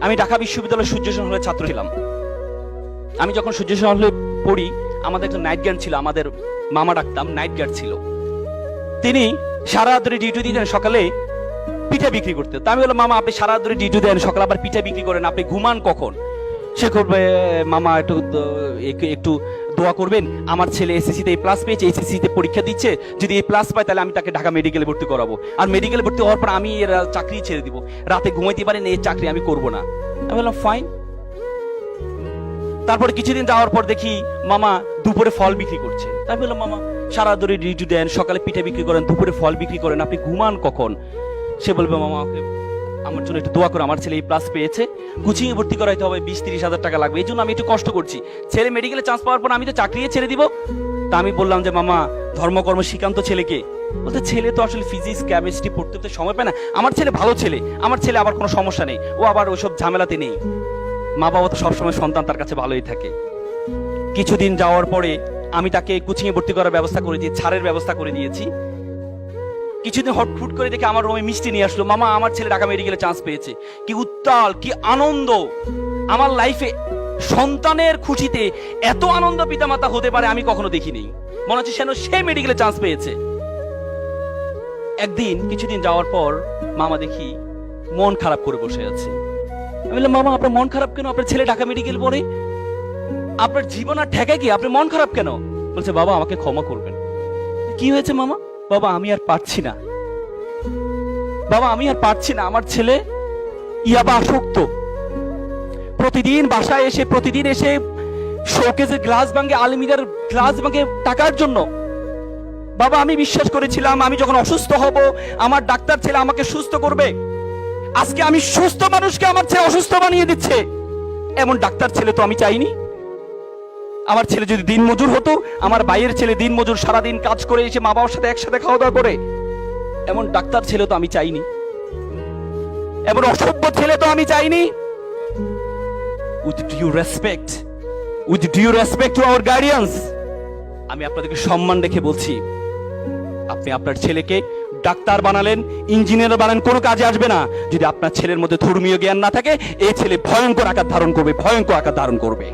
আমি ঢাকা বিশ্ববিদ্যালয়ের সূর্যসেন হলের ছাত্র ছিলাম। আমি যখন সূর্যসেন হলে পড়ি, আমাদের একটা নাইট গার্ড ছিল, আমাদের মামা ডাকতাম, নাইট গার্ড ছিল। তিনি সারা রাত ধরে ডিউটি দিতেন, সকালে পিঠা বিক্রি করতে। তা আমি বললাম, মামা আপনি সারা রাত ধরে ডিউটি দেন, সকালে আবার পিঠা বিক্রি করেন, আপনি ঘুমান কখন? সে করবে, মামা একটু দোয়া করবেন, আমার ছেলে এসএসসিতে এ প্লাস পেয়েছে, এসএসসিতে পরীক্ষা দিচ্ছে, যদি এ প্লাস পায় তাহলে আমি তাকে ঢাকা মেডিকেলে ভর্তি করাবো, আর মেডিকেলে ভর্তি হওয়ার পর আমি এর চাকরি ছেড়ে দিব, রাতে ঘুমাইতে পারেন, এই চাকরি আমি করব না। আমি বললাম ফাইন। তারপরে কিছুদিন যাওয়ার পর দেখি মামা দুপুরে ফল বিক্রি করছে। তাই বললাম, মামা সারা ধরে ডিউটি দেন, সকালে পিঠা বিক্রি করেন, দুপুরে ফল বিক্রি করেন, আপনি ঘুমান কখন? সে বলবে, মামা আমাকে আমার জন্য একটু দোয়া করো, আমার ছেলে এই প্লাস পেয়েছে, কোচিংয়ে ভর্তি করাইতে হবে, 20-30 হাজার টাকা লাগবে, এই জন্য আমি একটু কষ্ট করছি, ছেলে মেডিকেলে চান্স পাওয়ার পর আমি তো চাকরি ছেড়ে দিব। তা আমি বললাম যে, মামা ধর্মকর্ম শিখান্ত ছেলেকে। বলতে, ছেলে তো আসলে ফিজিক্স কেমিস্ট্রি পড়তে সময় পায় না, আমার ছেলে ভালো ছেলে, আমার ছেলে আবার কোনো সমস্যা নেই, ও আবার ওইসব ঝামেলাতে নেই। মা বাবা তো সবসময় সন্তান তার কাছে ভালোই থাকে। কিছুদিন যাওয়ার পরে আমি তাকে কোচিংয়ে ভর্তি করার ব্যবস্থা করে দিয়ে, ছাড়ের ব্যবস্থা করে দিয়েছি। কিছুদিন হটফুট করে দেখে আমার রুমে মিষ্টি নিয়ে আসলো, মামা আমার ছেলে ঢাকা মেডিকেলে চান্স পেয়েছে। কি উত্তাল, কি আনন্দ! আমার লাইফে সন্তানের খুশিতে এত আনন্দ পিতামাতা হতে পারে আমি কখনো দেখিনি। মনে হচ্ছে যেন সে মেডিকেলে চান্স পেয়েছে। একদিন কিছুদিন যাওয়ার পর মামা দেখি মন খারাপ করে বসে আছে। আমি বললাম, মামা আপনার মন খারাপ কেন? আপনার ছেলে ঢাকা মেডিকেল পড়ে, আপনার জীবন আর ঠেকায় কি, আপনি মন খারাপ কেন? বলছে, বাবা আমাকে ক্ষমা করবেন। কি হয়েছে মামা? বাবা আমি আর পারছি না, বাবা আমি আর পারছি না, আমার ছেলে ইয়াবা আসক্ত, প্রতিদিন বাসায় এসে শোকেজের গ্লাস ভাঙে, আলমিরার গ্লাস ভাঙে টাকার জন্য। বাবা আমি বিশ্বাস করেছিলাম আমি যখন অসুস্থ হব আমার ডাক্তার ছেলে আমাকে সুস্থ করবে, আজকে আমি সুস্থ মানুষকে আমার ছেলে অসুস্থ বানিয়ে দিচ্ছে। এমন ডাক্তার ছেলে তো আমি চাইনি। আমার ছেলে যদি দিন মজুর হতো, আমার ভাইয়ের ছেলে দিন মজুর, সারাদিন কাজ করে এসে মা বাবার সাথে একসাথে খাওয়া দাওয়া করে, এমন ডাক্তার ছেলে তো আমি চাইনি, এমন অসভ্য ছেলে তো আমি চাইনি। With due respect to our guardians, আমি আপনাদেরকে সম্মান রেখে বলছি, আপনি আপনার ছেলেকে ডাক্তার বানালেন, ইঞ্জিনিয়ার বানালেন, কোনো কাজে আসবে না যদি আপনার ছেলের মধ্যে ধর্মীয় জ্ঞান না থাকে। এই ছেলে ভয়ঙ্কর আকার ধারণ করবে, ভয়ঙ্কর আকার ধারণ করবে।